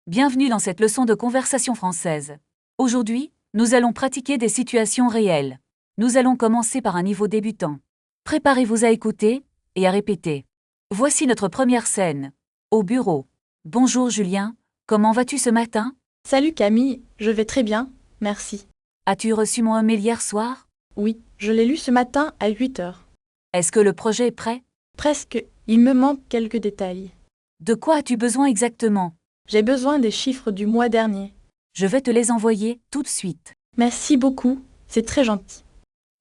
Bienvenue dans cette leçon de conversation française. Aujourd'hui, nous allons pratiquer des situations réelles. Nous allons commencer par un niveau débutant. Préparez-vous à écouter et à répéter. Voici notre première scène. Au bureau. Bonjour Julien, comment vas-tu ce matin? Salut Camille, je vais très bien, merci. As-tu reçu mon email hier soir? Oui, je l'ai lu ce matin à 8 heures. Est-ce que le projet est prêt? Presque, il me manque quelques détails. De quoi as-tu besoin exactement? J'ai besoin des chiffres du mois dernier. Je vais te les envoyer tout de suite. Merci beaucoup, c'est très gentil.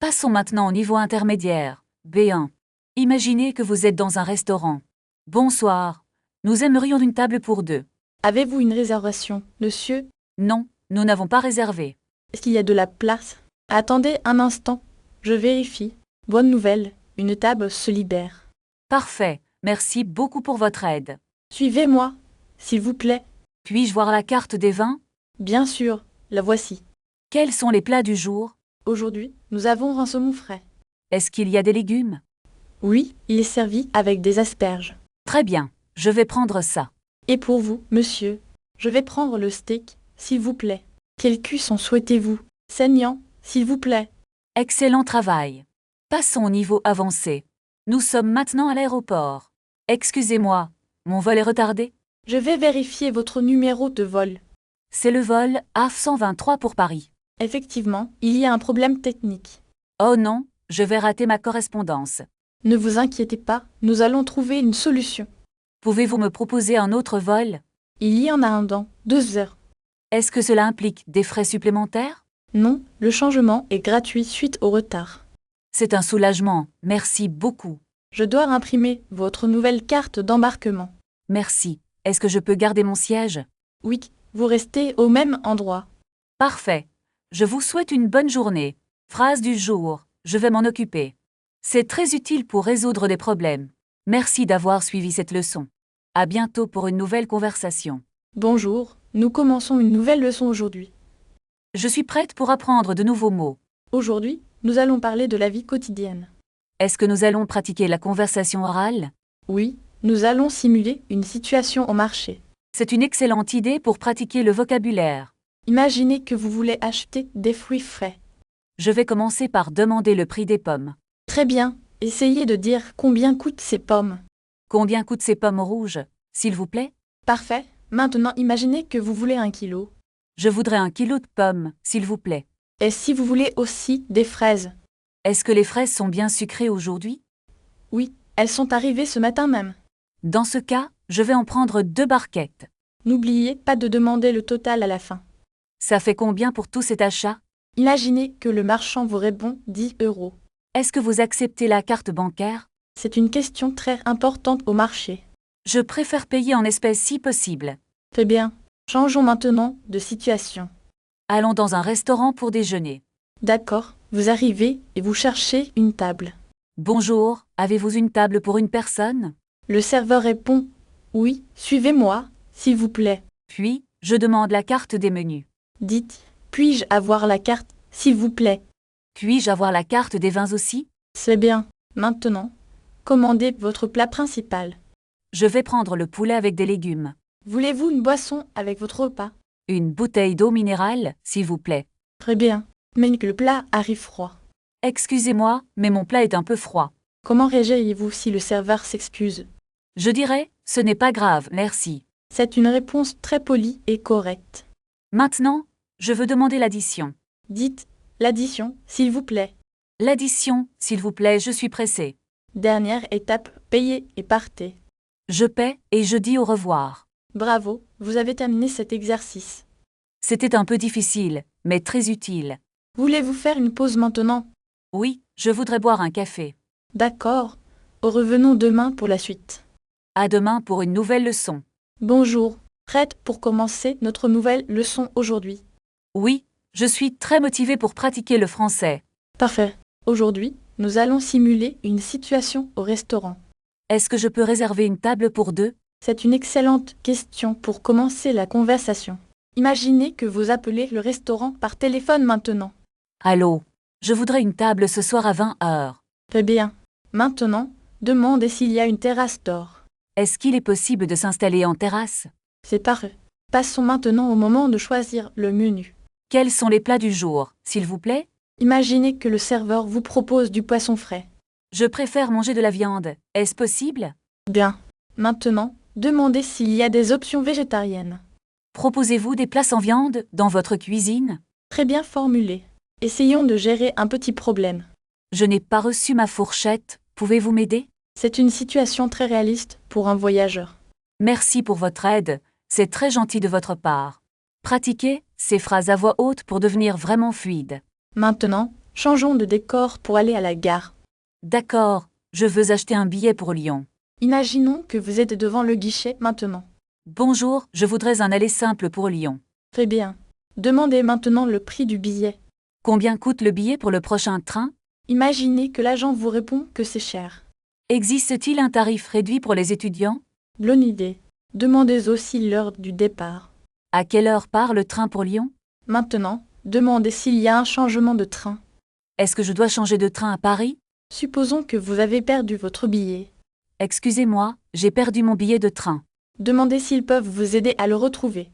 Passons maintenant au niveau intermédiaire, B1. Imaginez que vous êtes dans un restaurant. Bonsoir. Nous aimerions une table pour deux. Avez-vous une réservation, monsieur? Non, nous n'avons pas réservé. Est-ce qu'il y a de la place? Attendez un instant, je vérifie. Bonne nouvelle, une table se libère. Parfait, merci beaucoup pour votre aide. Suivez-moi, s'il vous plaît. Puis-je voir la carte des vins? Bien sûr, la voici. Quels sont les plats du jour? Aujourd'hui, nous avons un saumon frais. Est-ce qu'il y a des légumes? Oui, il est servi avec des asperges. Très bien, je vais prendre ça. Et pour vous, monsieur, je vais prendre le steak, s'il vous plaît. Quelle cuisson souhaitez-vous? Saignant, s'il vous plaît. Excellent travail. Passons au niveau avancé. Nous sommes maintenant à l'aéroport. Excusez-moi, mon vol est retardé? Je vais vérifier votre numéro de vol. C'est le vol A123 pour Paris. Effectivement, il y a un problème technique. Oh non, je vais rater ma correspondance. Ne vous inquiétez pas, nous allons trouver une solution. Pouvez-vous me proposer un autre vol? Il y en a un dans 2 heures. Est-ce que cela implique des frais supplémentaires? Non, le changement est gratuit suite au retard. C'est un soulagement, merci beaucoup. Je dois imprimer votre nouvelle carte d'embarquement. Merci. Est-ce que je peux garder mon siège? Oui, vous restez au même endroit. Parfait. Je vous souhaite une bonne journée. Phrase du jour, je vais m'en occuper. C'est très utile pour résoudre des problèmes. Merci d'avoir suivi cette leçon. À bientôt pour une nouvelle conversation. Bonjour, nous commençons une nouvelle leçon aujourd'hui. Je suis prête pour apprendre de nouveaux mots. Aujourd'hui, nous allons parler de la vie quotidienne. Est-ce que nous allons pratiquer la conversation orale? Oui, nous allons simuler une situation au marché. C'est une excellente idée pour pratiquer le vocabulaire. Imaginez que vous voulez acheter des fruits frais. Je vais commencer par demander le prix des pommes. Très bien, essayez de dire combien coûtent ces pommes. Combien coûtent ces pommes rouges, s'il vous plaît? Parfait, maintenant imaginez que vous voulez 1 kilo. Je voudrais 1 kilo de pommes, s'il vous plaît. Et si vous voulez aussi des fraises? Est-ce que les fraises sont bien sucrées aujourd'hui? Oui, elles sont arrivées ce matin même. Dans ce cas, je vais en prendre 2 barquettes. N'oubliez pas de demander le total à la fin. Ça fait combien pour tout cet achat? Imaginez que le marchand vous répond 10 euros. Est-ce que vous acceptez la carte bancaire? C'est une question très importante au marché. Je préfère payer en espèces si possible. Très bien, changeons maintenant de situation. Allons dans un restaurant pour déjeuner. D'accord, vous arrivez et vous cherchez une table. Bonjour, avez-vous une table pour une personne? Le serveur répond « Oui, suivez-moi, s'il vous plaît. Puis, je demande la carte des menus. » Dites « Puis-je avoir la carte, s'il vous plaît ?» Puis-je avoir la carte des vins aussi? C'est bien. Maintenant, commandez votre plat principal. Je vais prendre le poulet avec des légumes. Voulez-vous une boisson avec votre repas? Une bouteille d'eau minérale, s'il vous plaît. Très bien, mais que le plat arrive froid. Excusez-moi, mais mon plat est un peu froid. Comment réagiriez-vous si le serveur s'excuse? Je dirais, ce n'est pas grave, merci. C'est une réponse très polie et correcte. Maintenant, je veux demander l'addition. Dites l'addition, s'il vous plaît. L'addition, s'il vous plaît, je suis pressée. Dernière étape, payez et partez. Je paie et je dis au revoir. Bravo, vous avez terminé cet exercice. C'était un peu difficile, mais très utile. Voulez-vous faire une pause maintenant? Oui, je voudrais boire un café. D'accord. Revenons demain pour la suite. À demain pour une nouvelle leçon. Bonjour, prête pour commencer notre nouvelle leçon aujourd'hui? Oui, je suis très motivée pour pratiquer le français. Parfait. Aujourd'hui, nous allons simuler une situation au restaurant. Est-ce que je peux réserver une table pour deux? C'est une excellente question pour commencer la conversation. Imaginez que vous appelez le restaurant par téléphone maintenant. Allô, je voudrais une table ce soir à 20 heures. Très bien. Maintenant, demandez s'il y a une terrasse d'or. Est-ce qu'il est possible de s'installer en terrasse? C'est parfait. Passons maintenant au moment de choisir le menu. Quels sont les plats du jour, s'il vous plaît? Imaginez que le serveur vous propose du poisson frais. Je préfère manger de la viande. Est-ce possible? Bien. Maintenant, demandez s'il y a des options végétariennes. Proposez-vous des plats sans viande dans votre cuisine? Très bien formulé. Essayons de gérer un petit problème. Je n'ai pas reçu ma fourchette. Pouvez-vous m'aider? C'est une situation très réaliste pour un voyageur. Merci pour votre aide. C'est très gentil de votre part. Pratiquez ces phrases à voix haute pour devenir vraiment fluide. Maintenant, changeons de décor pour aller à la gare. D'accord, je veux acheter un billet pour Lyon. Imaginons que vous êtes devant le guichet maintenant. Bonjour, je voudrais un aller simple pour Lyon. Très bien. Demandez maintenant le prix du billet. Combien coûte le billet pour le prochain train? Imaginez que l'agent vous répond que c'est cher. Existe-t-il un tarif réduit pour les étudiants? Bonne idée. Demandez aussi l'heure du départ. À quelle heure part le train pour Lyon? Maintenant, demandez s'il y a un changement de train. Est-ce que je dois changer de train à Paris? Supposons que vous avez perdu votre billet. Excusez-moi, j'ai perdu mon billet de train. Demandez s'ils peuvent vous aider à le retrouver.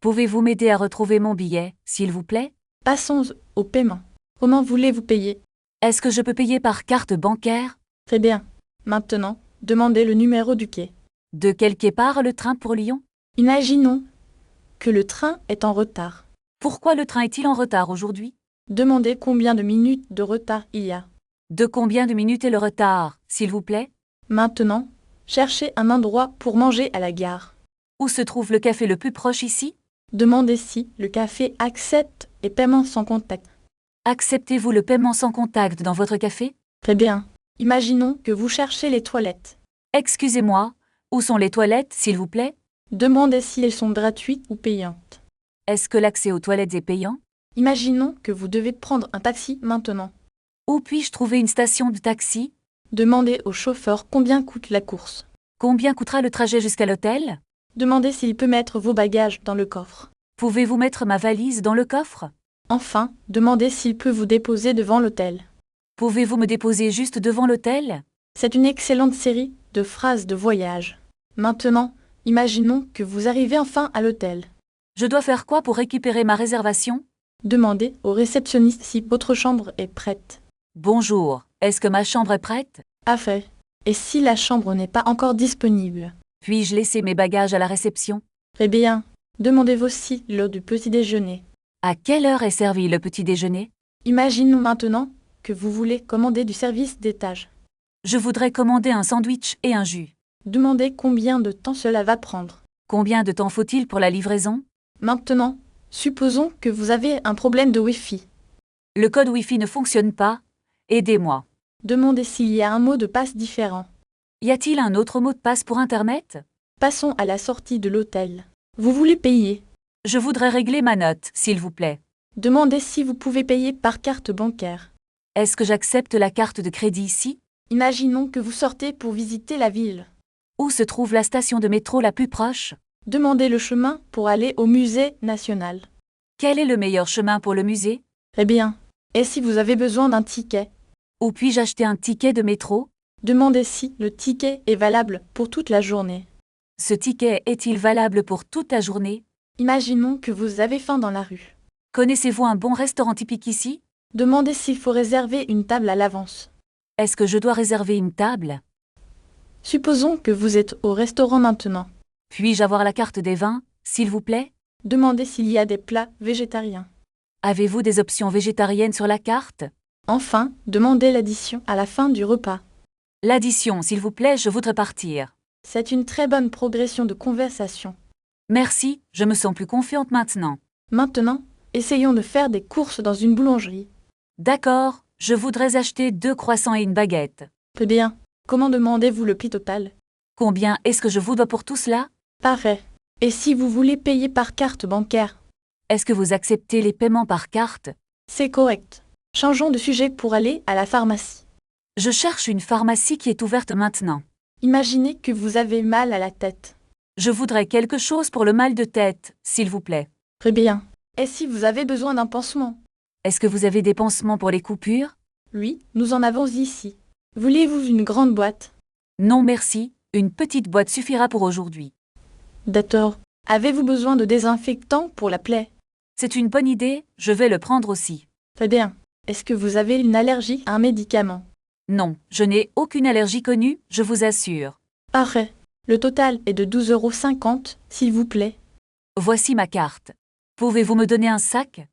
Pouvez-vous m'aider à retrouver mon billet, s'il vous plaît? Passons au paiement. Comment voulez-vous payer? Est-ce que je peux payer par carte bancaire? Très bien. Maintenant, demandez le numéro du quai. De quel quai part le train pour Lyon? Imaginons que le train est en retard. Pourquoi le train est-il en retard aujourd'hui? Demandez combien de minutes de retard il y a. De combien de minutes est le retard, s'il vous plaît? Maintenant, cherchez un endroit pour manger à la gare. Où se trouve le café le plus proche ici? Demandez si le café accepte et paiement sans contact. Acceptez-vous le paiement sans contact dans votre café? Très bien. Imaginons que vous cherchez les toilettes. Excusez-moi, où sont les toilettes, s'il vous plaît? Demandez si elles sont gratuites ou payantes. Est-ce que l'accès aux toilettes est payant? Imaginons que vous devez prendre un taxi maintenant. Où puis-je trouver une station de taxi? Demandez au chauffeur combien coûte la course. Combien coûtera le trajet jusqu'à l'hôtel? Demandez s'il peut mettre vos bagages dans le coffre. Pouvez-vous mettre ma valise dans le coffre? Enfin, demandez s'il peut vous déposer devant l'hôtel. Pouvez-vous me déposer juste devant l'hôtel? C'est une excellente série de phrases de voyage. Maintenant, imaginons que vous arrivez enfin à l'hôtel. Je dois faire quoi pour récupérer ma réservation? Demandez au réceptionniste si votre chambre est prête. Bonjour, est-ce que ma chambre est prête? À fait. Et si la chambre n'est pas encore disponible? Puis-je laisser mes bagages à la réception? Très bien. Demandez aussi l'heure du petit déjeuner. À quelle heure est servi le petit déjeuner? Imaginons maintenant que vous voulez commander du service d'étage. Je voudrais commander un sandwich et un jus. Demandez combien de temps cela va prendre. Combien de temps faut-il pour la livraison? Maintenant, supposons que vous avez un problème de Wi-Fi. Le code Wi-Fi ne fonctionne pas. Aidez-moi. Demandez s'il y a un mot de passe différent. Y a-t-il un autre mot de passe pour Internet? Passons à la sortie de l'hôtel. Vous voulez payer. Je voudrais régler ma note, s'il vous plaît. Demandez si vous pouvez payer par carte bancaire. Est-ce que j'accepte la carte de crédit ici? Imaginons que vous sortez pour visiter la ville. Où se trouve la station de métro la plus proche? Demandez le chemin pour aller au musée national. Quel est le meilleur chemin pour le musée? Très bien. Et si vous avez besoin d'un ticket? Où puis-je acheter un ticket de métro? Demandez si le ticket est valable pour toute la journée. Ce ticket est-il valable pour toute la journée? Imaginons que vous avez faim dans la rue. Connaissez-vous un bon restaurant typique ici? Demandez s'il faut réserver une table à l'avance. Est-ce que je dois réserver une table? Supposons que vous êtes au restaurant maintenant. Puis-je avoir la carte des vins, s'il vous plaît? Demandez s'il y a des plats végétariens. Avez-vous des options végétariennes sur la carte? Enfin, demandez l'addition à la fin du repas. L'addition, s'il vous plaît, je voudrais partir. C'est une très bonne progression de conversation. Merci, je me sens plus confiante maintenant. Maintenant, essayons de faire des courses dans une boulangerie. D'accord, je voudrais acheter 2 croissants et une baguette. Très bien. Comment demandez-vous le prix total? Combien est-ce que je vous dois pour tout cela? Parfait. Et si vous voulez payer par carte bancaire? Est-ce que vous acceptez les paiements par carte? C'est correct. Changeons de sujet pour aller à la pharmacie. Je cherche une pharmacie qui est ouverte maintenant. Imaginez que vous avez mal à la tête. Je voudrais quelque chose pour le mal de tête, s'il vous plaît. Très bien. Et si vous avez besoin d'un pansement? Est-ce que vous avez des pansements pour les coupures? Oui, nous en avons ici. Voulez-vous une grande boîte? Non merci, une petite boîte suffira pour aujourd'hui. D'accord. Avez-vous besoin de désinfectant pour la plaie? C'est une bonne idée, je vais le prendre aussi. Très bien. Est-ce que vous avez une allergie à un médicament? Non, je n'ai aucune allergie connue, je vous assure. Parfait. Le total est de 12,50 €, s'il vous plaît. Voici ma carte. Pouvez-vous me donner un sac?